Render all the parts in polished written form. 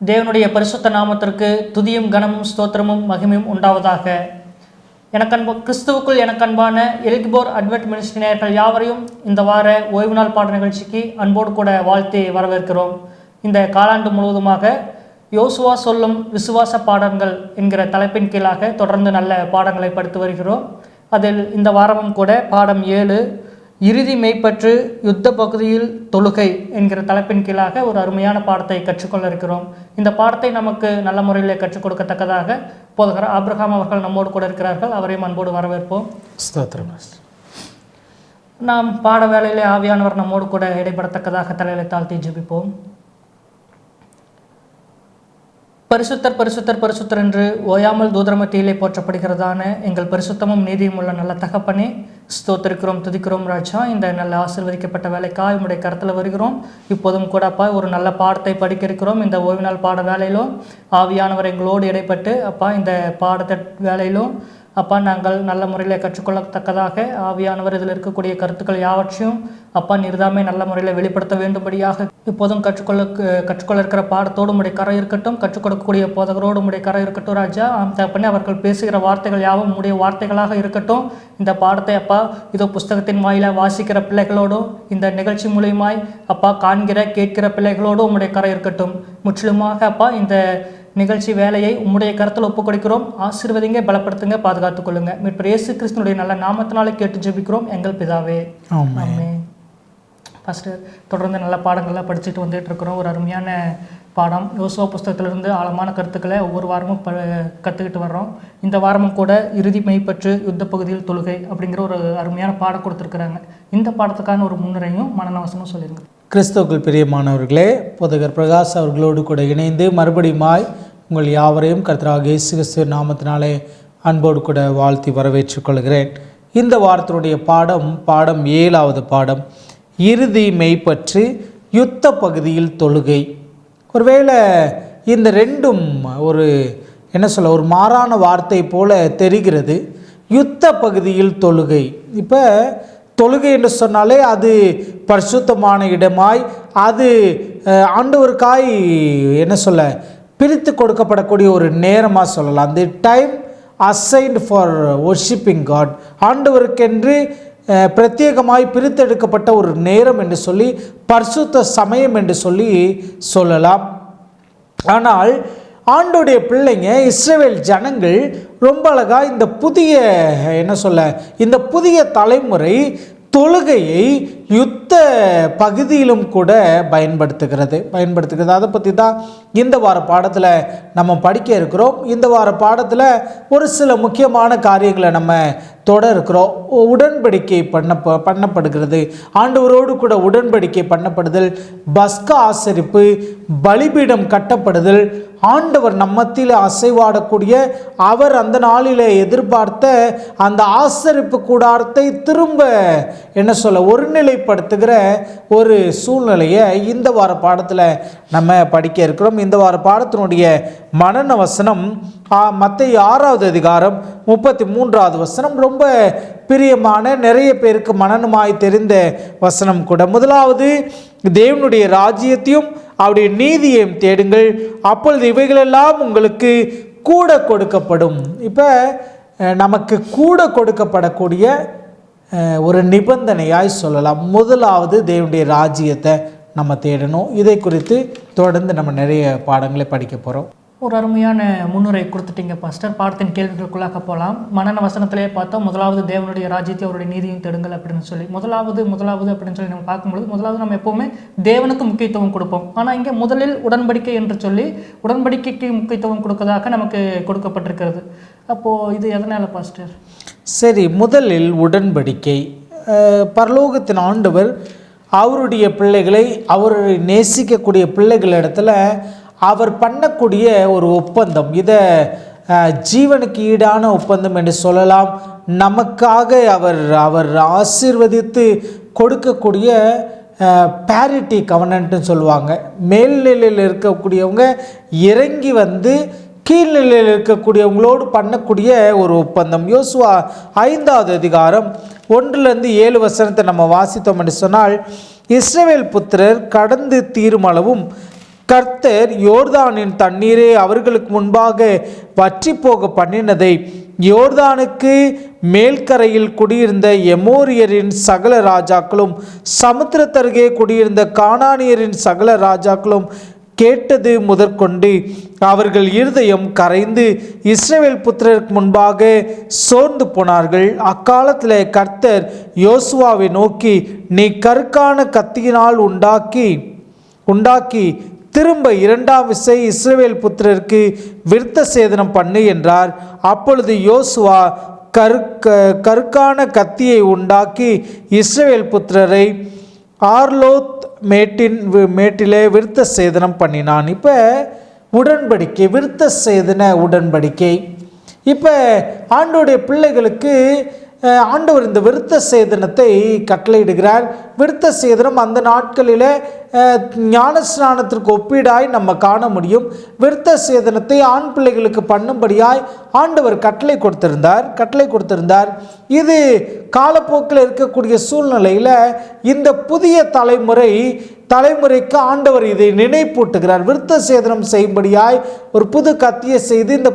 தேவனுடைய பரிசுத்த நாமத்திற்கு துதியும் கனமும் ஸ்தோத்திரமும் மகிமையும் உண்டாவதாக. கிறிஸ்துவுக்குள் எனக்கன்பான எல்கிபோர் அட்வென்ட் மினிஸ்ட்ரி நேயர்கள் யாவரையும் இந்த வார ஓய்வு நாள் பாட நிகழ்ச்சிக்கு அன்போடு கூட வாழ்த்தி வரவேற்கிறோம். இந்த காலாண்டு முழுவதுமாக யோசுவா சொல்லும் விசுவாச பாடங்கள் என்கிற தலைப்பின் கீழாக தொடர்ந்து நல்ல பாடங்களை படித்து வருகிறோம். அதில் இந்த வாரமும் கூட பாடம் 7 இறுதி மெய்ப்பற்று யுத்த பகுதியில் தொழுகை என்கிற தலைப்பின் கீழாக ஒரு அருமையான பாடத்தை கற்றுக்கொள்ள இருக்கிறோம். இந்த பாடத்தை நமக்கு நல்ல முறையில் கற்றுக் கொடுக்கத்தக்கதாக போதகர் ஆபிரகாம் அவர்கள் நம்மோடு கூட இருக்கிறார்கள். அவரையும் அன்போடு வரவேற்போம். நாம் பாட வேளையிலே ஆவியானவர் நம்மோடு கூட இடைப்படத்தக்கதாக தலையில தாழ்த்தி ஜெபிப்போம். பரிசுத்தர் பரிசுத்தர் பரிசுத்தர் என்று ஓயாமல் தூதரமத்தியிலே போற்றப்படுகிறதான எங்கள் பரிசுத்தமும் நீதியும் உள்ள நல்ல தகப்பனே, ஸ்தோத்திரிக்கிறோம், துதிக்கிறோம் ராஜா. இந்த நல்ல ஆசீர்வதிக்கப்பட்ட வேலைக்காய் உம்முடைய கருத்தில் வருகிறோம். இப்போதும் கூட அப்பா ஒரு நல்ல பாடத்தை படிக்க இருக்கிறோம். இந்த ஓய்வு நாள் பாட வேலையிலும் ஆவியானவர் எங்களோடு இடைப்பட்டு அப்பா இந்த பாடத்த வேலையிலும் அப்பா நாங்கள் நல்ல முறையில் கற்றுக்கொள்ளத்தக்கதாக ஆவியானவர் இதில் இருக்கக்கூடிய கருத்துக்கள் யாவற்றையும் அப்பா நீர்தாமே நல்ல முறையில் வெளிப்படுத்த வேண்டும்படியாக இப்போதும் கற்றுக்கொள்ள இருக்கிற பாடத்தோடு உடைய கரை இருக்கட்டும், கற்றுக் கொடுக்கக்கூடிய போதகரோடு உடைய கரை இருக்கட்டும் ராஜா. தகப்பனே, அவர்கள் பேசுகிற வார்த்தைகள் யாவும் உடைய வார்த்தைகளாக இருக்கட்டும். இந்த பாடத்தை அப்பா இதோ புஸ்தகத்தின் வாயிலாக வாசிக்கிற பிள்ளைகளோடும் இந்த நிகழ்ச்சி மூலியமாய் அப்பா காண்கிற கேட்கிற பிள்ளைகளோடும் உடைய கரை இருக்கட்டும். முற்றிலுமாக அப்பா இந்த நிகழ்ச்சி வேலையை உம்முடைய கருத்தில் ஒப்புக் கொடுக்கிறோம். ஆசீர்வதிங்க, பலப்படுத்துங்க, பாதுகாத்துக் கொள்ளுங்க. மீட்பர் இயேசு கிறிஸ்துனுடைய நல்ல நாமத்தினாலே கேட்டு ஜெபிக்கிறோம் எங்கள் பிதாவே, ஆமென். ஃபஸ்ட்டு தொடர்ந்து நல்ல பாடங்கள்லாம் படிச்சுட்டு வந்துட்டு இருக்கிறோம். ஒரு அருமையான பாடம் யோசுவா புஸ்தகத்திலிருந்து ஆழமான கருத்துக்களை ஒவ்வொரு வாரமும் கற்றுக்கிட்டு வர்றோம். இந்த வாரமும் கூட இறுதி மெய்ப்பற்று யுத்த பகுதியில் தொழுகை அப்படிங்கிற ஒரு அருமையான பாடம் கொடுத்துருக்குறாங்க. இந்த பாடத்துக்கான ஒரு முன்னுரையும் மனநவசமும் சொல்லிடுங்க. கிறிஸ்துவுக்குள் பிரியமானவர்களே, போதகர் பிரகாஷ் அவர்களோடு கூட இணைந்து மறுபடியுமாய் உங்கள் யாவரையும் கர்த்தராகிய இயேசு கிறிஸ்துவின் நாமத்தினாலே அன்போடு கூட வாழ்த்தி வரவேற்றுக் கொள்கிறேன். இந்த வாரத்தினுடைய பாடம் 7வது பாடம் இறுதி மெய்ப்பற்று யுத்த பகுதியில் தொழுகை. ஒருவேளை இந்த ரெண்டும் ஒரு மாறான வார்த்தை போல தெரிகிறது. யுத்த பகுதியில் தொழுகை. இப்போ தொழுகை என்று சொன்னாலே அது பரிசுத்தமான இடமாய், அது ஆண்டவருக்காய் பிரித்து கொடுக்கப்படக்கூடிய ஒரு நேரமாக சொல்லலாம். The time assigned for worshipping God, ஆண்டவருக்கென்று பிரத்யேகமாய் பிரித்தெடுக்கப்பட்ட ஒரு நேரம் என்று சொல்லி, பரிசுத்த சமயம் என்று சொல்லலாம். ஆனால் ஆண்டோடைய பிள்ளைங்க இஸ்ரவேல் ஜனங்கள் ரொம்ப அழகாக இந்த புதிய தலைமுறை தொழுகையை யுத்த பகுதியிலும் கூட பயன்படுத்துகிறது. அதை பற்றி தான் இந்த வார பாடத்தில் நம்ம படிக்க இருக்கிறோம். இந்த வார பாடத்தில் ஒரு சில முக்கியமான காரியங்களை நம்ம தொடர இருக்கிறோம். உடன்படிக்கை பண்ணப்படுகிறது, ஆண்டவரோடு கூட உடன்படிக்கை பண்ணப்படுதல், பஸ்கா ஆசரிப்பு, பலிபீடம் கட்டப்படுதல், ஆண்டவர் நம்மத்தில் அசைவாடக்கூடிய அவர் அந்த நாளில் எதிர்பார்த்த அந்த ஆசரிப்பு கூடாரத்தை திரும்ப ஒருநிலைப்படுத்துகிற ஒரு சூழ்நிலையை இந்த வார பாடத்தில் நம்ம படிக்க இருக்கிறோம். இந்த வார பாடத்தினுடைய மனன வசனம் மத்தேயு 6வது அதிகாரம் 33வது வசனம். ரொம்ப பிரியமான, நிறைய பேருக்கு மனனமாய் தெரிந்த வசனம் கூட. முதலாவது, தேவனுடைய ராஜ்யத்தையும் அவருடைய நீதியையும் தேடுங்கள், அப்பொழுது இவைகளெல்லாம் உங்களுக்கு கூட கொடுக்கப்படும். இப்போ நமக்கு கூட கொடுக்கப்படக்கூடிய ஒரு நிபந்தனையாய் சொல்லலாம். முதலாவது, தேவனுடைய ராஜ்யத்தை நம்ம தேடணும். இதை குறித்து தொடர்ந்து நம்ம நிறைய பாடங்களை படிக்க போகிறோம். ஒரு அருமையான முன்னுரை கொடுத்துட்டீங்க பாஸ்டர். பாடத்தின் கேள்விகளுக்குள்ளாக போகலாம். மனன வசனத்திலே பார்த்தோம், முதலாவது தேவனுடைய ராஜ்யத்தை அவருடைய நீதியும் தேடுங்கள் அப்படின்னு சொல்லி முதலாவது அப்படின்னு சொல்லி நம்ம பார்க்கும்பொழுது முதலாவது நம்ம எப்போவுமே தேவனுக்கு முக்கியத்துவம் கொடுப்போம். ஆனால் இங்கே முதலில் உடன்படிக்கை என்று சொல்லி உடன்படிக்கைக்கு முக்கியத்துவம் கொடுக்கறதாக நமக்கு கொடுக்கப்பட்டிருக்கிறது. அப்போது இது எதனால் பாஸ்டர்? சரி, முதலில் உடன்படிக்கை. பரலோகத்தின் ஆண்டவர் அவருடைய பிள்ளைகளை, அவரை நேசிக்கக்கூடிய பிள்ளைகளிடத்துல அவர் பண்ணக்கூடிய ஒரு ஒப்பந்தம். இதை ஜீவனுக்கு ஈடான ஒப்பந்தம் என்று சொல்லலாம். நமக்காக அவர் ஆசீர்வதித்து கொடுக்கக்கூடிய பேரிட்டி கவனன்ட்னு சொல்லுவாங்க. மேல்நிலையில் இருக்கக்கூடியவங்க இறங்கி வந்து கீழ்நிலையில் இருக்கக்கூடியவங்களோடு பண்ணக்கூடிய ஒரு ஒப்பந்தம். யோசுவா 5வது அதிகாரம் 1-7 வசனத்தை நம்ம வாசித்தோம் என்று சொன்னால், இஸ்ரவேல் புத்திரர் கடந்து தீருமளவும் கர்த்தர் யோர்தானின் தண்ணீரை அவர்களுக்கு முன்பாக வற்றி போக பண்ணினதை, யோர்தானுக்கு மேல்கரையில் குடியிருந்த எமோரியரின் சகல ராஜாக்களும் சமுத்திரத்தருகே குடியிருந்த கானானியரின் சகல ராஜாக்களும் கேட்டது முதற்கொண்டு அவர்கள் இருதயம் கரைந்து இஸ்ரவேல் புத்திரருக்கு முன்பாக சோர்ந்து போனார்கள். அக்காலத்தில் கர்த்தர் யோசுவாவை நோக்கி, நீ கருக்கான கத்தியினால் உண்டாக்கி திரும்ப இரண்டாம் விசை இஸ்ரவேல் புத்திரருக்கு விருத்த சேதனம் பண்ணு என்றார். அப்பொழுது யோசுவா கருக்கான கத்தியை உண்டாக்கி இஸ்ரவேல் புத்திரரை ஆர்லோத் மேட்டிலே விருத்த சேதனம் பண்ணினான். இப்போ உடன்படிக்கை, விருத்த சேதன உடன்படிக்கை. இப்போ ஆண்டவருடைய பிள்ளைகளுக்கு ஆண்டவர் இந்த விருத்த சேதனத்தை கட்டளையிடுகிறார். விருத்த சேதனம் அந்த நாட்களில் ஞானஸ்நானத்திற்கு ஒப்பீடாய் நம்ம காண முடியும். விருத்த சேதனத்தை ஆண் பிள்ளைகளுக்கு பண்ணும்படியாய் ஆண்டவர் கட்டளை கொடுத்திருந்தார். இது காலப்போக்கில் இருக்கக்கூடிய சூழ்நிலையில் இந்த புதிய தலைமுறைக்கு ஆண்டவர் இதை நினைப்பூட்டுகிறார். விருத்த சேதனம் செய்யும்படியாய் ஒரு புது கத்தியை செய்து இந்த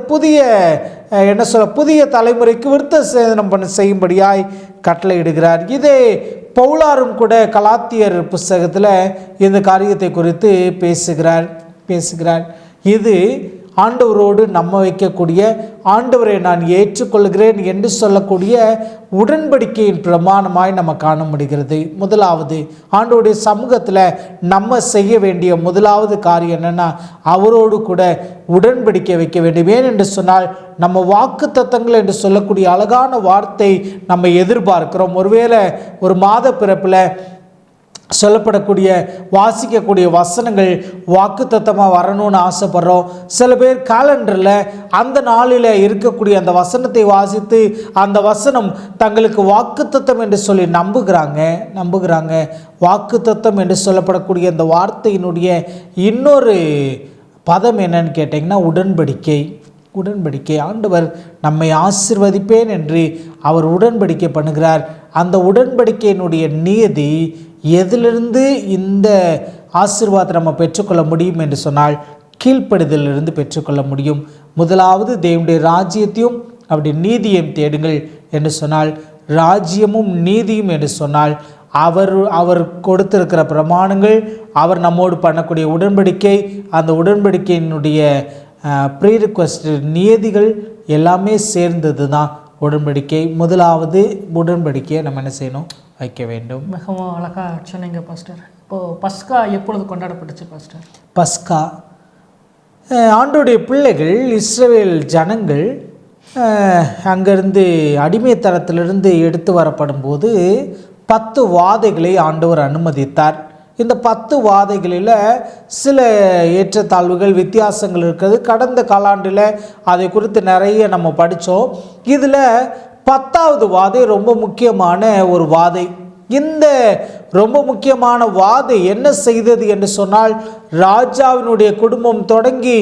புதிய தலைமுறைக்கு விருத்த சேதனம் செய்யும்படியாய் கட்டளையிடுகிறார். இதே பவுலாரும் கூட கலாத்தியர் புஸ்தகத்தில் இந்த காரியத்தை குறித்து பேசுகிறார். இது ஆண்டவரோடு நம்ம வைக்கக்கூடிய, ஆண்டவரை நான் ஏற்றுக்கொள்கிறேன் என்று சொல்லக்கூடிய உடன்படிக்கையின் பிரமாணமாய் நம்ம காண முடிகிறது. முதலாவது, ஆண்டவருடைய சமூகத்தில் நம்ம செய்ய வேண்டிய முதலாவது காரியம் என்னென்னா, அவரோடு கூட உடன்படிக்கை வைக்க வேண்டும். ஏன் என்று சொன்னால், நம்ம வாக்கு தத்தங்கள் என்று சொல்லக்கூடிய அழகான வார்த்தை நம்ம எதிர்பார்க்கிறோம். ஒருவேளை ஒரு மாத பிறப்பில் வாசிக்கக்கூடிய வசனங்கள் வாக்குத்தத்தமாக வரணும்னு ஆசைப்படுறோம். சில பேர் காலண்டரில் அந்த நாளில் இருக்கக்கூடிய அந்த வசனத்தை வாசித்து அந்த வசனம் தங்களுக்கு வாக்குத்தத்தம் என்று சொல்லி நம்புகிறாங்க. வாக்குத்தத்தம் என்று சொல்லப்படக்கூடிய அந்த வார்த்தையினுடைய இன்னொரு பதம் என்னன்னு கேட்டிங்கன்னா உடன்படிக்கை. ஆண்டவர் நம்மை ஆசீர்வதிப்பேன் என்று அவர் உடன்படிக்கை பண்ணுகிறார். அந்த உடன்படிக்கையினுடைய நியதி எதிலிருந்து இந்த ஆசீர்வாதத்தை நம்ம பெற்றுக்கொள்ள முடியும் என்று சொன்னால், கீழ்ப்படிதலிருந்து பெற்றுக்கொள்ள முடியும். முதலாவது தேவனுடைய ராஜ்யத்தையும் அவருடைய நீதியையும் தேடுங்கள் என்று சொன்னால், ராஜ்யமும் நீதியும் என்று சொன்னால் அவர் கொடுத்திருக்கிற பிரமாணங்கள், அவர் நம்மோடு பண்ணக்கூடிய உடன்படிக்கை, அந்த உடன்படிக்கையினுடைய ப்ரீ ரிக்வெஸ்ட் நியதிகள் எல்லாமே சேர்ந்தது தான் உடன்படிக்கை. முதலாவது உடன்படிக்கையை நம்ம என்ன செய்யணும்? வைக்க வேண்டும். மிகவும் அழகாக சொன்னீங்க பாஸ்டர். இப்போது பஸ்கா எப்பொழுது கொண்டாடப்பட்டுச்சு பாஸ்டர்? பஸ்கா ஆண்டவருடைய பிள்ளைகள், இஸ்ரவேல் ஜனங்கள் அங்கேருந்து அடிமைத்தனத்திலிருந்து எடுத்து வரப்படும் போது 10 வாதைகளை ஆண்டவர் அனுமதித்தார். இந்த 10 வாதைகளில் சில ஏற்றத்தாழ்வுகள், வித்தியாசங்கள் இருக்கிறது. கடந்த காலாண்டில் அதை குறித்து நிறைய நம்ம படித்தோம். இதில் 10வது வாதை ரொம்ப முக்கியமான ஒரு வாதை. இந்த ரொம்ப முக்கியமான வாதை என்ன செய்தது என்று சொன்னால், ராஜாவினுடைய குடும்பம் தொடங்கி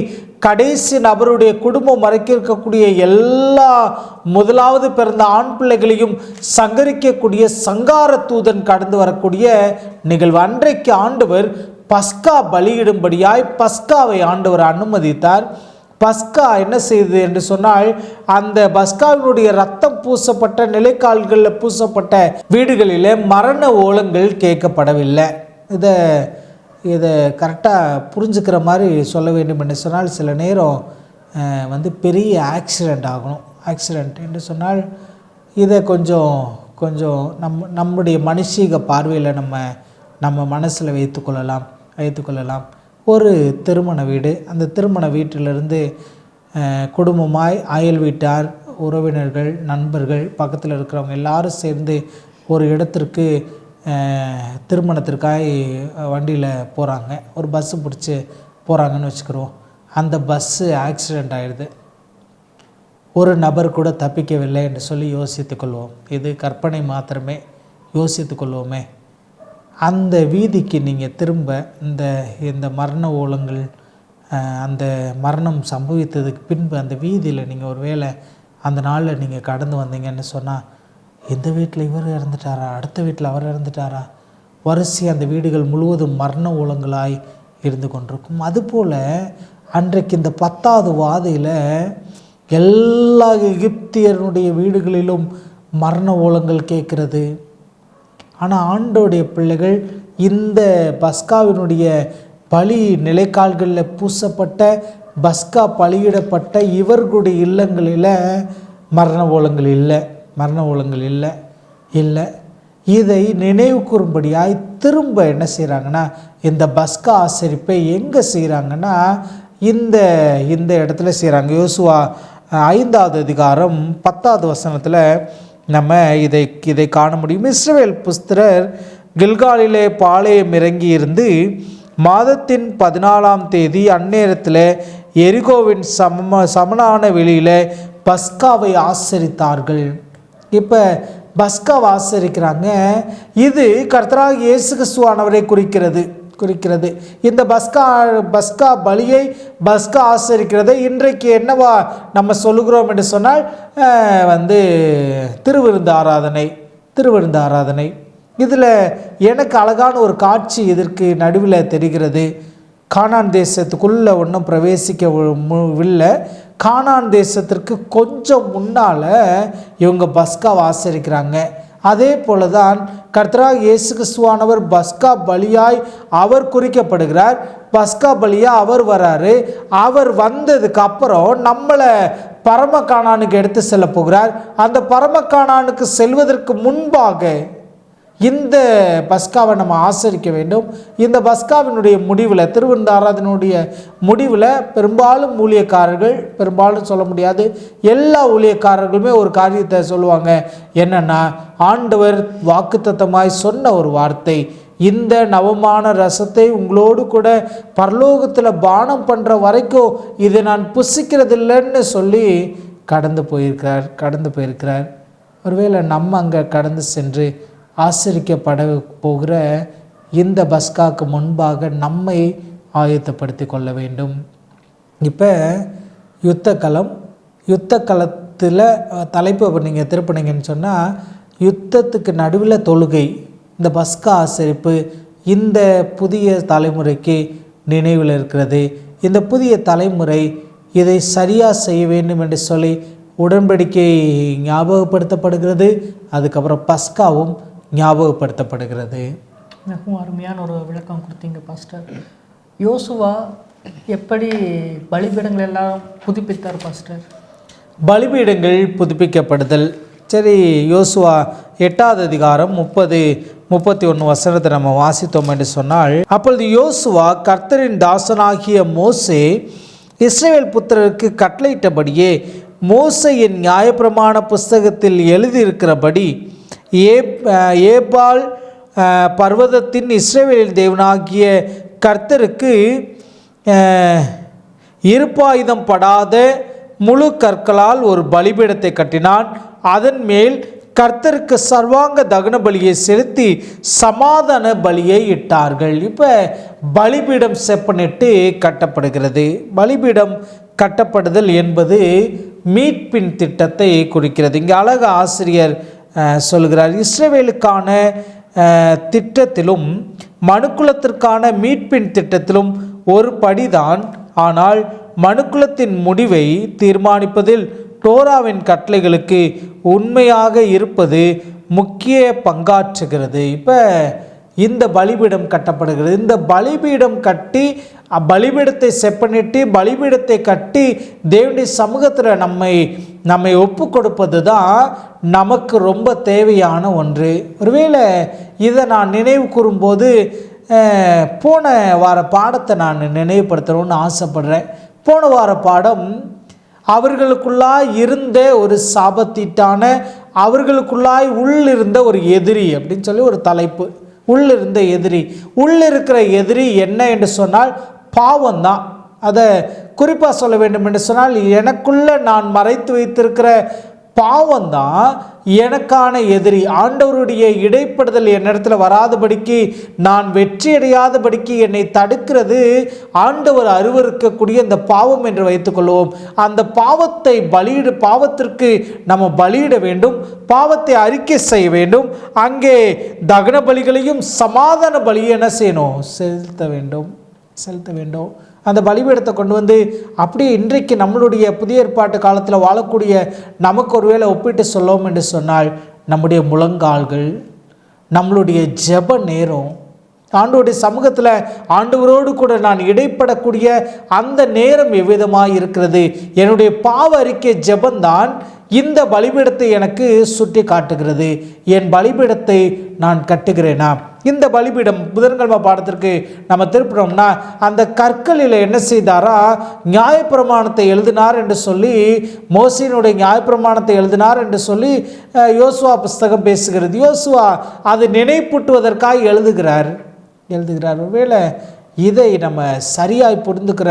கடைசி நபருடைய குடும்பம் வரைக்கும் இருக்கக்கூடிய எல்லா முதலாவது பிறந்த ஆண் பிள்ளைகளையும் சங்கரிக்கக்கூடிய சங்கார தூதன் கடந்து வரக்கூடிய நிகழ்வு. அன்றைக்கு ஆண்டவர் பஸ்கா பலியிடும்படியாய் பஸ்காவை ஆண்டவர் அனுமதித்தார். பஸ்கா என்ன செய்தது என்று சொன்னால், அந்த பஸ்காவினுடைய ரத்தம் பூசப்பட்ட நிலைக்கால்களில் பூசப்பட்ட வீடுகளில் மரண ஓலங்கள் கேட்கப்படவில்லை. இதை கரெக்டாக புரிஞ்சுக்கிற மாதிரி சொல்ல வேண்டும் என்று சொன்னால், சில நேரம் பெரிய ஆக்சிடெண்ட் என்று சொன்னால், இதை கொஞ்சம் நம்முடைய மனுஷீக பார்வையில் நம்ம மனசில் வைத்துக்கொள்ளலாம். ஒரு திருமண வீடு, அந்த திருமண வீட்டிலிருந்து குடும்பமாய் அயல் வீட்டார், உறவினர்கள், நண்பர்கள், பக்கத்தில் இருக்கிறவங்க எல்லாரும் சேர்ந்து ஒரு இடத்திற்கு திருமணத்திற்காக வண்டியில் போகிறாங்க. ஒரு பஸ்ஸு பிடிச்சி போகிறாங்கன்னு வச்சுக்கிறோம். அந்த பஸ்ஸு ஆக்சிடெண்ட் ஆகிடுது. ஒரு நபர் கூட தப்பிக்கவில்லை என்று சொல்லி யோசித்துக்கொள்வோம். இது கற்பனை மாத்திரமே, யோசித்துக்கொள்வோமே. அந்த வீதிக்கு நீங்கள் திரும்ப இந்த மரண ஓலங்கள், அந்த மரணம் சம்பவித்ததுக்கு பின்பு அந்த வீதியில் நீங்கள் ஒரு வேளை அந்த நாளில் நீங்கள் கடந்து வந்தீங்கன்னு சொன்னால், இந்த வீட்டில் இவர் இறந்துட்டாரா, அடுத்த வீட்டில் அவர் இறந்துட்டாரா, வரிசை அந்த வீடுகள் முழுவதும் மரண ஓலங்களாய் இருந்து கொண்டிருக்கும். அதுபோல் அன்றைக்கு இந்த 10வது வாதையில் எல்லா எகிப்தியருடைய வீடுகளிலும் மரண ஓலங்கள் கேட்கிறது. ஆனால் ஆண்டோடைய பிள்ளைகள் இந்த பஸ்காவினுடைய பலி நிலைக்கால்களில் பூசப்பட்ட பஸ்கா பலியிடப்பட்ட இவர்களுடைய இல்லங்களில் மரண ஓலங்கள் இல்லை. இதை நினைவு கூறும்படியாய் திரும்ப என்ன செய்கிறாங்கன்னா, இந்த பஸ்கா ஆசரிப்பை எங்கே செய்கிறாங்கன்னா இந்த இடத்துல செய்கிறாங்க. யோசுவா 5வது அதிகாரம் 10வது வசனத்தில் நம்ம இதை காண முடியும். இஸ்ரவேல் புத்திரர் கில்காலிலே பாளையம் இறங்கி இருந்து மாதத்தின் 14ஆம் தேதி அந்நேரத்தில் எரிகோவின் சமனான வெளியில் பஸ்காவை ஆசரித்தார்கள். இப்போ பஸ்காவை ஆசரிக்கிறாங்க. இது கர்த்தராகிய இயேசு கிறிஸ்துவானவரை குறிக்கிறது. இந்த பஸ்கா பலியை பஸ்கா ஆசரிக்கிறதை இன்றைக்கு என்னவா நம்ம சொல்லுகிறோம் என்று சொன்னால் திருவிருந்து ஆராதனை. இதில் எனக்கு அழகான ஒரு காட்சி இதற்கு நடுவில் தெரிகிறது. கானான் தேசத்துக்குள்ளே ஒன்றும் பிரவேசிக்கவில்லை. கானான் தேசத்திற்கு கொஞ்சம் முன்னால் இவங்க பஸ்காவை ஆசரிக்கிறாங்க. அதே போல தான் கர்த்தராகிய இயேசு கிறிஸ்துவானவர் பஸ்கா பலியாய் அவர் குறிக்கப்படுகிறார். பஸ்கா பலியாக அவர் வராரு. அவர் வந்ததுக்கு அப்புறம் நம்மளை பரம கானானுக்கு எடுத்து செல்ல போகிறார். அந்த பரம கானானுக்கு செல்வதற்கு முன்பாக இந்த பஸ்காவை நம்ம ஆசரிக்க வேண்டும். இந்த பஸ்காவினுடைய முடிவில், திருவிருந்து ஆராதனுடைய முடிவில் பெரும்பாலும் சொல்ல முடியாது, எல்லா ஊழியக்காரர்களுமே ஒரு காரியத்தை சொல்லுவாங்க. என்னென்னா, ஆண்டவர் வாக்குத்தத்தமாய் சொன்ன ஒரு வார்த்தை, இந்த நவமான ரசத்தை உங்களோடு கூட பரலோகத்தில் பானம் பண்ணுற வரைக்கும் இதை நான் புசிக்கிறதில்லைன்னு சொல்லி கடந்து போயிருக்கிறார். ஒருவேளை நம்ம அங்கே கடந்து சென்று ஆசரிக்கப்பட போகிற இந்த பஸ்காவுக்கு முன்பாக நம்மை ஆயத்தப்படுத்தி கொள்ள வேண்டும். இப்போ யுத்த களத்தில் தலைப்பு நீங்கள் திருப்பினீங்கன்னு சொன்னால், யுத்தத்துக்கு நடுவில் தொழுகை, இந்த பஸ்கா ஆசரிப்பு இந்த புதிய தலைமுறைக்கு நினைவில் இருக்கிறது. இந்த புதிய தலைமுறை இதை சரியாக செய்ய வேண்டும் என்று சொல்லி உடன்படிக்கை ஞாபகப்படுத்தப்படுகிறது. அதுக்கப்புறம் பஸ்காவும் ஞாபகப்படுத்தப்படுகிறது. மிகவும் அருமையான ஒரு விளக்கம் கொடுத்தீங்க பாஸ்டர். யோசுவா எப்படி பலிபீடங்கள் எல்லாம் புதுப்பித்தார் பாஸ்டர்? பலிபீடங்கள் புதுப்பிக்கப்படுதல். சரி, யோசுவா 8வது அதிகாரம் 30-31 வசனத்தை நம்ம வாசித்தோம் என்று சொன்னால், அப்பொழுது யோசுவா கர்த்தரின் தாசனாகிய மோசே இஸ்ரவேல் புத்திரருக்கு கட்டளையிட்டபடியே மோசேயின் நியாயப்பிரமாண புஸ்தகத்தில் எழுதியிருக்கிறபடி ஏபால் பர்வதத்தின் இஸ்ரவேலின் தேவனாகிய கர்த்தருக்கு இருப்பாயுதம் படாத முழு கற்களால் ஒரு பலிபீடத்தை கட்டினான். அதன் மேல் கர்த்தருக்கு சர்வாங்க தகன பலியை செலுத்தி சமாதான பலியை இட்டார்கள். இப்போ பலிபீடம் செப்பனிட்டு கட்டப்படுகிறது. பலிபீடம் கட்டப்படுதல் என்பது மீட்பின் திட்டத்தை குறிக்கிறது. இங்கே அழக ஆசிரியர் சொல்கிறார், இஸ்ரவேலுக்கான திட்டத்திலும் மனுக்குலத்திற்கான மீட்பின் திட்டத்திலும் ஒரு படிதான். ஆனால் மனுக்குலத்தின் முடிவை தீர்மானிப்பதில் டோராவின் கட்டளைகளுக்கு உண்மையாக இருப்பது முக்கிய பங்காற்றுகிறது. இப்போ இந்த பலிபீடம் கட்டப்படுகிறது. இந்த பலிபீடம் கட்டி பலிபீடத்தை செப்பனிட்டு பலிபீடத்தை கட்டி தேவனுடைய சமூகத்தில் நம்மை ஒப்பு கொடுப்பது தான் நமக்கு ரொம்ப தேவையான ஒன்று. ஒருவேளை இதை நான் நினைவு கூறும்போது போன வார பாடத்தை நான் நினைவுபடுத்தணும்னு ஆசைப்படுறேன். போன வார பாடம் அவர்களுக்குள்ளாய் இருந்த ஒரு சாபத்தீட்டான, அவர்களுக்குள்ளாய் உள்ளிருந்த ஒரு எதிரி அப்படின்னு சொல்லி ஒரு தலைப்பு. உள்ளிருந்த எதிரி, உள்ளிருக்கிற எதிரி என்ன என்று சொன்னால் பாவம்தான். அதை குறிப்பாக சொல்ல வேண்டும் என்று சொன்னால், எனக்குள்ள நான் மறைத்து வைத்திருக்கிற பாவம்தான் எனக்கான எதிரி. ஆண்டவருடைய இடைப்படுதல் என்னிடத்தில் வராதபடிக்கு, நான் வெற்றியடையாதபடிக்கு என்னை தடுக்கிறது ஆண்டவர் அருவருக்கக்கூடிய இந்த பாவம் என்று வைத்துக்கொள்வோம். அந்த பாவத்திற்கு நம்ம பலியிட வேண்டும், பாவத்தை அறிக்கை செய்ய வேண்டும். அங்கே தகன பலிகளையும் சமாதான பலியை என்ன செய்யணும், செலுத்த வேண்டும். செலுத்த வேண்டும். அந்த பலிபீடத்தை கொண்டு வந்து அப்படியே இன்றைக்கு நம்மளுடைய புதிய ஏற்பாட்டு காலத்தில் வாழக்கூடிய நமக்கு ஒருவேளை ஒப்பிட்டு சொல்லவும் என்று சொன்னால், நம்முடைய முழங்கால்கள், நம்மளுடைய ஜெப நேரம், ஆண்டவருடைய சமூகத்தில் ஆண்டவரோடு கூட நான் இடைப்படக்கூடிய அந்த நேரம் எவ்விதமாக இருக்கிறது. என்னுடைய பாவ அறிக்கை ஜெபந்தான் இந்த பலிபீடத்தை எனக்கு சுட்டி காட்டுகிறது. என் பலிபீடத்தை நான் கட்டுகிறேனா? இந்த பலிபீடம் புதன்கிழமை பாடத்திற்கு நம்ம திருப்பினோம்னா, அந்த கற்களில் என்ன செய்தாரா, நியாயப்பிரமாணத்தை எழுதினார் என்று சொல்லி, மோசேயினுடைய நியாயப்பிரமாணத்தை எழுதினார் என்று சொல்லி யோசுவா புஸ்தகம் பேசுகிறது. யோசுவா அது நினைப்பூட்டுவதற்காக எழுதுகிறார். ஒருவேளை இதை நம்ம சரியாய் புரிந்துக்கிற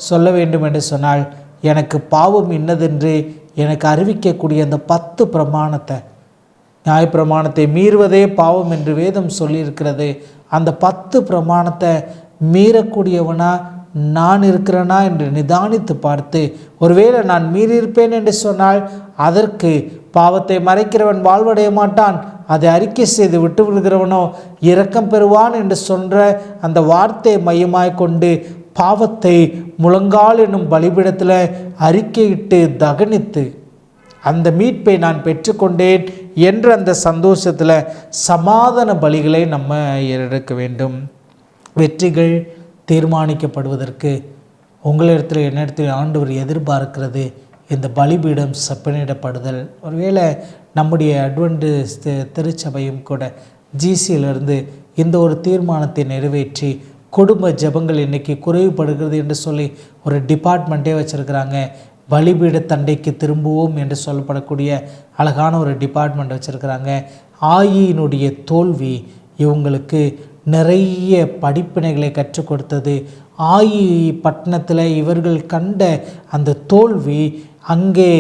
சொல்ல வேண்டும் என்று சொன்னால், எனக்கு பாவம் இன்னதென்று எனக்கு அறிவிக்கக்கூடிய அந்த 10 பிரமாணத்தை, நியாயப்பிரமாணத்தை மீறுவதே பாவம் என்று வேதம் சொல்லியிருக்கிறது. அந்த 10 பிரமாணத்தை மீறக்கூடியவனா நான் இருக்கிறேனா என்று நிதானித்து பார்த்து, ஒருவேளை நான் மீறியிருப்பேன் என்று சொன்னால், அதற்கு பாவத்தை மறைக்கிறவன் வாழ்வடைய மாட்டான், அதை அறிக்கை செய்து விட்டு விடுகிறவனோ இரக்கம் பெறுவான் என்று சொல்கிற அந்த வார்த்தையை மையமாய் கொண்டு பாவத்தை முழங்கால் என்னும் பலிபீடத்தில் அறிக்கையிட்டு தகனித்து அந்த மீட்பை நான் பெற்றுக்கொண்டேன் என்ற அந்த சந்தோஷத்தில் சமாதான பலிகளை நம்ம ஏறெடுக்க வேண்டும். வெற்றிகள் தீர்மானிக்கப்படுவதற்கு உங்களிடத்தில் என்னிடத்தில் ஆண்டவர் எதிர்பார்க்கிறது இந்த பலிபீடம் செப்பனிடப்படுதல். ஒருவேளை நம்முடைய அட்வென்டிஸ் திருச்சபையும் கூட ஜிசியிலிருந்து இந்த ஒரு தீர்மானத்தை நிறைவேற்றி குடும்ப ஜெபங்கள் இன்றைக்கி குறைவுபடுகிறது என்று சொல்லி ஒரு டிபார்ட்மெண்ட்டே வச்சுருக்கிறாங்க. பலிபீட தண்டைக்கு திரும்புவோம் என்று சொல்லப்படக்கூடிய அழகான ஒரு டிபார்ட்மெண்ட் வச்சுருக்கிறாங்க. ஆயினுடைய தோல்வி இவங்களுக்கு நிறைய படிப்பினைகளை கற்றுக் கொடுத்தது. ஆயி பட்டணத்தில் இவர்கள் கண்ட அந்த தோல்வி, அங்கே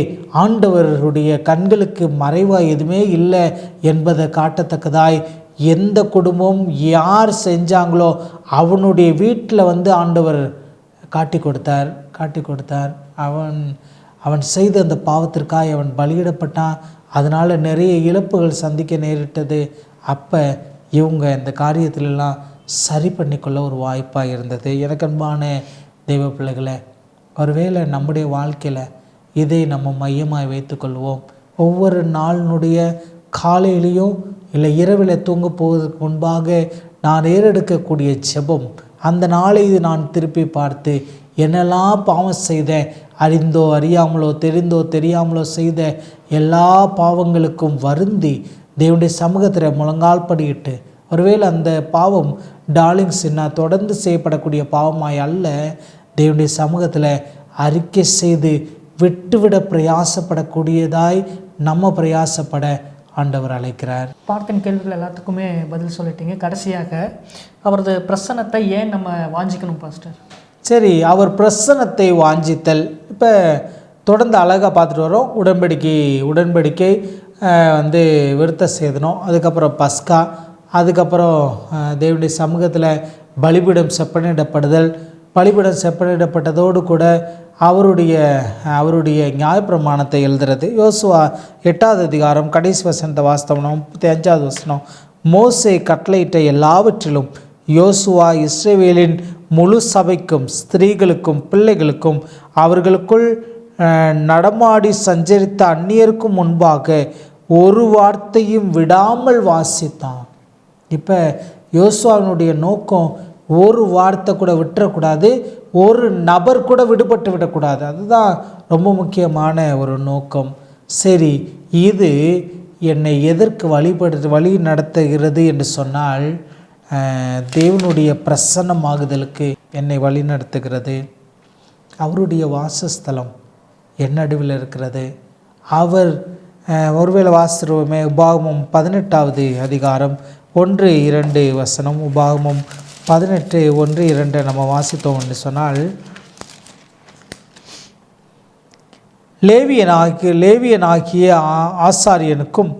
ஆண்டவருடைய கண்களுக்கு மறைவாக எதுவுமே இல்லை என்பதை காட்டத்தக்கதாய் எந்த குடும்பம் யார் செஞ்சாங்களோ அவனுடைய வீட்டில் ஆண்டவர் காட்டி கொடுத்தார். அவன் செய்த அந்த பாவத்திற்காக அவன் பலியிடப்பட்டான். அதனால் நிறைய இழப்புகள் சந்திக்க நேரிட்டது. அப்போ இவங்க இந்த காரியத்திலெல்லாம் சரி பண்ணிக்கொள்ள ஒரு வாய்ப்பாக இருந்தது. எனக்கு அன்பான தெய்வ பிள்ளைகளை, ஒருவேளை நம்முடைய வாழ்க்கையில் இதை நம்ம மையமாக வைத்துக்கொள்வோம். ஒவ்வொரு நாளினுடைய காலையிலையும் இல்லை இரவில் தூங்க போவதற்கு முன்பாக நான் ஏறெடுக்கக்கூடிய ஜெபம், அந்த நாளை நான் திருப்பி பார்த்து என்னெல்லாம் பாவம் செய்தேன், அறிந்தோ அறியாமலோ தெரிந்தோ தெரியாமலோ செய்த எல்லா பாவங்களுக்கும் வருந்தி தேவனுடைய சமூகத்தில் முழங்கால் படியிட்டு, ஒருவேளை அந்த பாவம் டார்லிங் சின்னா தொடர்ந்து செய்யப்படக்கூடிய பாவமாய் அல்ல, தேவனுடைய சமூகத்தில் அறிக்கை செய்து விட்டுவிட பிரயாசப்படக்கூடியதாய் நம்ம பிரயாசப்பட ஆண்டவர் அழைக்கிறார். பார்த்தின் கேள்விகள் எல்லாத்துக்குமே பதில் சொல்லிட்டீங்க. கடைசியாக அவரது பிரசன்னத்தை ஏன் நம்ம வாஞ்சிக்கணும் பாஸ்டர்? சரி, அவர் பிரசன்னத்தை வாஞ்சித்தல் இப்போ தொடர்ந்து அழகாக பார்த்துட்டு வரோம். உடன்படிக்கை விருத்த சேதனம், அதுக்கப்புறம் பஸ்கா, அதுக்கப்புறம் தேவனுடைய சமூகத்தில் பலிபீடம் செப்பனிடப்படுதல். பலிபீடம் செப்பனிடப்பட்டதோடு கூட அவருடைய நியாயப்பிரமாணத்தை எழுதுறது. யோசுவா 8வது அதிகாரம் கடைசி வசனத்தை வாஸ்தவனம் 35வது வசனம். மோசே கட்டளையிட்ட எல்லாவற்றிலும் யோசுவா இஸ்ரவேலின் முழு சபைக்கும் ஸ்திரீகளுக்கும் பிள்ளைகளுக்கும் அவர்களுக்குள் நடமாடி சஞ்சரித்த அந்நியருக்கும் முன்பாக ஒரு வார்த்தையும் விடாமல் வாசித்தான். இப்போ யோசுவாவினுடைய நோக்கம் ஒரு வார்த்தை கூட விட்டுறக்கூடாது, ஒரு நபர் கூட விடுபட்டு விடக்கூடாது. அதுதான் ரொம்ப முக்கியமான ஒரு நோக்கம். சரி, இது என்னை எதற்கு வழி நடத்துகிறது என்று சொன்னால், தேவனுடைய பிரசன்னமாகுதலுக்கு என்னை வழி நடத்துகிறது. அவருடைய வாசஸ்தலம் என் நடுவில் இருக்கிறது. அவர் ஒருவேளை வாசிருவோமே, உபாகமம் 18வது அதிகாரம் 1-2 வசனம். உபாகமம் 18:1-2 நம்ம வாசித்தோம் என்று சொன்னால், லேவியனாகிய ஆசாரியனுக்கும்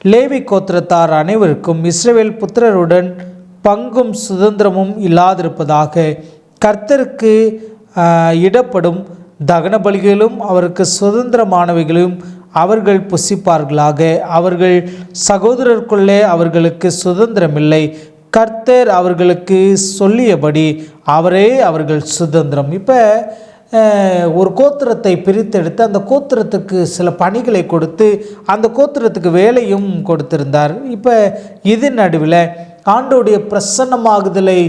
லேவி கோத்திரத்தார் அனைவருக்கும் இஸ்ரவேல் புத்திரருடன் பங்கும் சுதந்திரமும் இல்லாதிருப்பதாக. கர்த்தருக்கு இடப்படும் தகன பலிகளும் அவருக்கு சுதந்திரமானவைகளும் அவர்கள் புசிப்பார்களாக. அவர்கள் சகோதரருக்குள்ளே அவர்களுக்கு சுதந்திரமில்லை. கர்த்தர் அவர்களுக்கு சொல்லியபடி அவரே அவர்கள் சுதந்திரம். இப்போ ஒரு கோத்திரத்தை பிரித்தெடுத்து அந்த கோத்திரத்துக்கு சில பணிகளை கொடுத்து அந்த கோத்திரத்துக்கு வேலையும் கொடுத்திருந்தார். இப்போ இது நடுவில் ஆண்டோடைய பிரசன்னமாகுதலை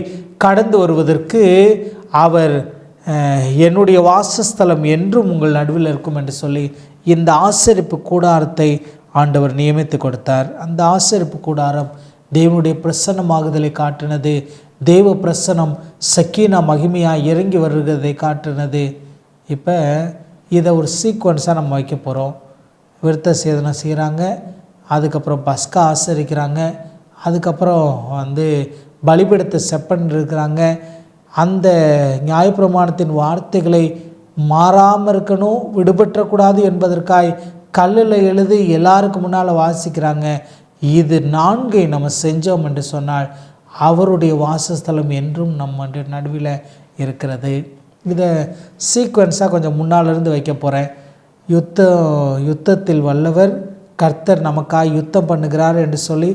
கடந்து வருவதற்கு அவர் என்னுடைய வாசஸ்தலம் என்றும் உங்கள் நடுவில் இருக்கும் என்று சொல்லி இந்த ஆசரிப்பு கூடாரத்தை ஆண்டவர் நியமித்து கொடுத்தார். அந்த ஆசரிப்பு கூடாரம் தேவனுடைய பிரசன்னமாகுதலை காட்டினது. தேவ பிரசனம் சக்கீனா மகிமையாக இறங்கி வருகிறதை காட்டினது. இப்போ இதை ஒரு சீக்வன்ஸாக நம்ம வைக்க போகிறோம். விருத்த சேதனம் செய்கிறாங்க, அதுக்கப்புறம் பஸ்கா ஆசரிக்கிறாங்க, அதுக்கப்புறம் பலிபீடத்தை செப்பன் இருக்கிறாங்க. அந்த நியாயப்பிரமாணத்தின் வார்த்தைகளை மாறாமல் இருக்கணும், விடுபற்றக்கூடாது என்பதற்காய் கல்லில் எழுதி எல்லாருக்கும் முன்னால் வாசிக்கிறாங்க. இது 4 நம்ம செஞ்சோம் என்று சொன்னால் அவருடைய வாசஸ்தலம் என்றும் நம்ம நடுவில் இருக்கிறது. இதை சீக்வன்ஸாக கொஞ்சம் முன்னாலிருந்து வைக்க போகிறேன். யுத்தத்தில் வல்லவர் கர்த்தர் நமக்காய் யுத்தம் பண்ணுகிறார் என்று சொல்லி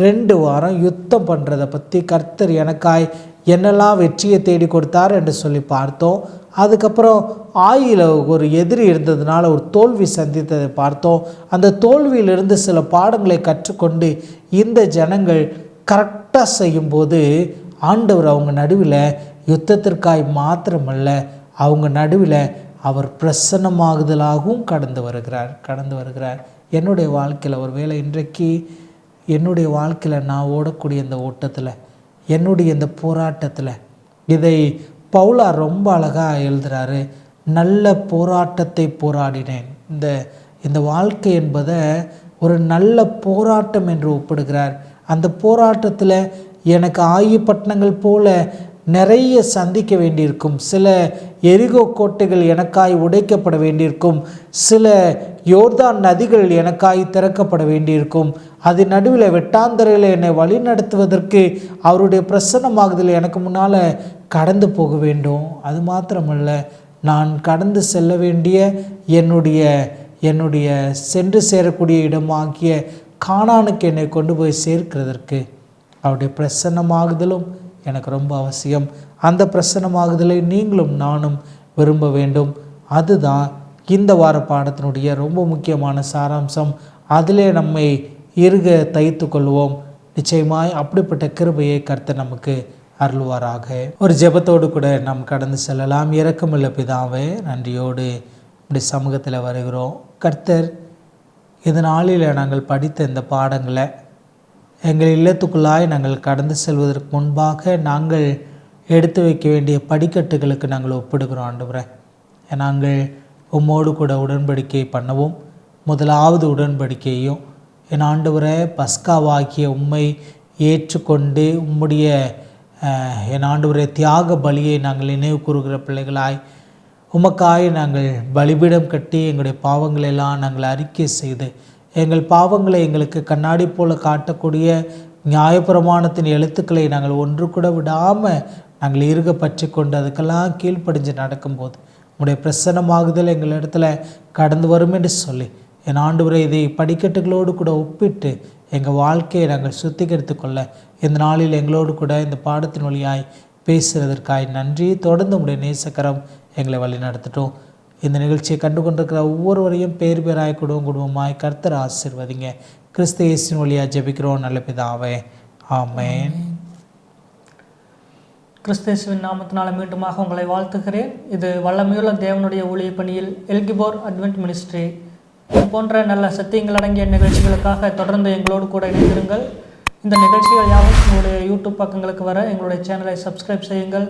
2 வாரம் யுத்தம் பண்ணுறதை பற்றி கர்த்தர் எனக்காய் என்னெல்லாம் வெற்றியை தேடி கொடுத்தார் என்று சொல்லி பார்த்தோம். அதுக்கப்புறம் ஆயில ஒரு எதிரி இருந்ததுனால ஒரு தோல்வி சந்தித்ததை பார்த்தோம். அந்த தோல்வியிலிருந்து சில பாடங்களை கற்றுக்கொண்டு இந்த ஜனங்கள் கரெக்டாக செய்யும்போது ஆண்டவர் அவங்க நடுவில் யுத்தத்திற்காய் மாத்திரமல்ல, அவங்க நடுவில் அவர் பிரசன்னமாகுதலாகவும் கடந்து வருகிறார். என்னுடைய வாழ்க்கையில் ஒரு வேளை இன்றைக்கு என்னுடைய வாழ்க்கையில் நான் ஓடக்கூடிய இந்த ஓட்டத்தில், என்னுடைய இந்த போராட்டத்தில், இதை பவுலா ரொம்ப அழகாக எழுதுகிறாரு. நல்ல போராட்டத்தை போராடினேன். இந்த வாழ்க்கை என்பதை ஒரு நல்ல போராட்டம் என்று ஒப்பிடுகிறார். அந்த போராட்டத்தில் எனக்கு ஆயுப்பட்டினங்கள் போல நிறைய சந்திக்க வேண்டியிருக்கும். சில எரிகோ கோட்டைகள் எனக்காய் உடைக்கப்பட வேண்டியிருக்கும். சில யோர்தான் நதிகள் எனக்காய் திறக்கப்பட வேண்டியிருக்கும். அது நடுவில் வெட்டாந்தரையில் என்னை வழி நடத்துவதற்கு அவருடைய பிரசன்னமாகுதல் எனக்கு முன்னால் கடந்து போக வேண்டும். அது மாத்திரமல்ல, நான் கடந்து செல்ல வேண்டிய என்னுடைய சென்று சேரக்கூடிய இடமாகிய கானானுக்கு என்னை கொண்டு போய் சேர்க்கிறதற்கு அவருடைய பிரசன்னமாகுதலும் எனக்கு ரொம்ப அவசியம். அந்த பிரசன்னமாகுதலை நீங்களும் நானும் விரும்ப வேண்டும். அதுதான் இந்த வார பாடத்தினுடைய ரொம்ப முக்கியமான சாராம்சம். அதிலே நம்மை இருக தைத்து கொள்வோம். நிச்சயமாய் அப்படிப்பட்ட கிருபையை கர்த்தர் நமக்கு அருள்வாராக. ஒரு ஜெபத்தோடு கூட நாம் கடந்து செல்லலாம். இரக்கமுள்ள பிதாவே, நன்றியோடு இப்படி சமூகத்தில் வருகிறோம். கர்த்தர் இந்த நாளில் நாங்கள் படித்த இந்த பாடங்களை எங்கள் இல்லத்துக்குள்ளாய் நாங்கள் கடந்து செல்வதற்கு முன்பாக நாங்கள் எடுத்து வைக்க வேண்டிய படிக்கட்டுகளுக்கு நாங்கள் ஒப்பிடுகிறோம். ஆண்டவரே, நாங்கள் உம்மோடு கூட உடன்படிக்கை பண்ணவும், முதலாவது உடன்படிக்கையும் என் ஆண்டவரே பஸ்காவாகிய உம்மை ஏற்றுக்கொண்டு உம்முடைய என் ஆண்டவரே தியாக பலியை நாங்கள் நினைவு கூறுகிற பிள்ளைகளாய் உமக்காய் நாங்கள் பலிபீடம் கட்டி எங்களுடைய பாவங்களெல்லாம் நாங்கள் அறிக்கை செய்து எங்கள் பாவங்களை எங்களுக்கு கண்ணாடி போல காட்டக்கூடிய நியாயப்பிரமாணத்தின் எழுத்துக்களை நாங்கள் ஒன்று கூட விடாமல் நாங்கள் இருக பற்றி கொண்டு அதுக்கெல்லாம் கீழ்ப்படிஞ்சு நடக்கும்போது உங்களுடைய பிரசன்னமாகுதல் எங்கள் இடத்துல கடந்து வரும் என்று சொல்லி என் ஆண்டவரே இதை படிக்கட்டுகளோடு கூட ஒப்பிட்டு எங்கள் வாழ்க்கையை நாங்கள் சுத்திகரித்து கொள்ள இந்த நாளில் எங்களோடு கூட இந்த பாடத்தின் வழியாய் பேசுகிறதற்காய் நன்றி. தொடர்ந்து உங்களுடைய நேசக்கரம் எங்களை வழி நடத்தட்டும். இந்த நிகழ்ச்சியை கண்டு கொண்டிருக்கிற ஒவ்வொருவரையும் பேராய் குடும்பமாய் கர்த்தர் ஆசீர்வதிங்க. கிறிஸ்து இயேசுவின் வழியாக ஜெபிக்கிறோம் நல்ல பிதாவே, ஆமென். கிறிஸ்து இயேசுவின் நாமத்தினால மீண்டுமாக உங்களை வாழ்த்துகிறேன். இது வல்லமையுள்ள தேவனுடைய ஊழிய பணியில் எல்கிபோர் அட்வென்ட் மினிஸ்ட்ரி. இது போன்ற நல்ல சத்தியங்கள் அடங்கிய நிகழ்ச்சிகளுக்காக தொடர்ந்து எங்களோடு கூட இணைந்திருங்கள். இந்த நிகழ்ச்சிகள் யாவும் உங்களுடைய யூடியூப் பக்கங்களுக்கு வர எங்களுடைய சேனலை சப்ஸ்கிரைப் செய்யுங்கள்.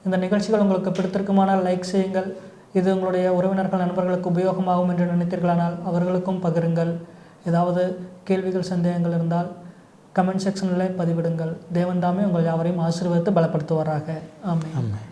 இந்த நிகழ்ச்சிகள் உங்களுக்கு பிடித்திருக்குமானால் லைக் செய்யுங்கள். இது உங்களுடைய உறவினர்கள் நண்பர்களுக்கு உபயோகமாகும் என்று நினைத்தீர்களானால் அவர்களுக்கும் பகிருங்கள். ஏதாவது கேள்விகள் சந்தேகங்கள் இருந்தால் கமெண்ட் செக்ஷனில் பதிவிடுங்கள். தேவன் தாமே உங்கள் யாவரையும் ஆசீர்வதித்து பலப்படுத்துவாராக. ஆமென்.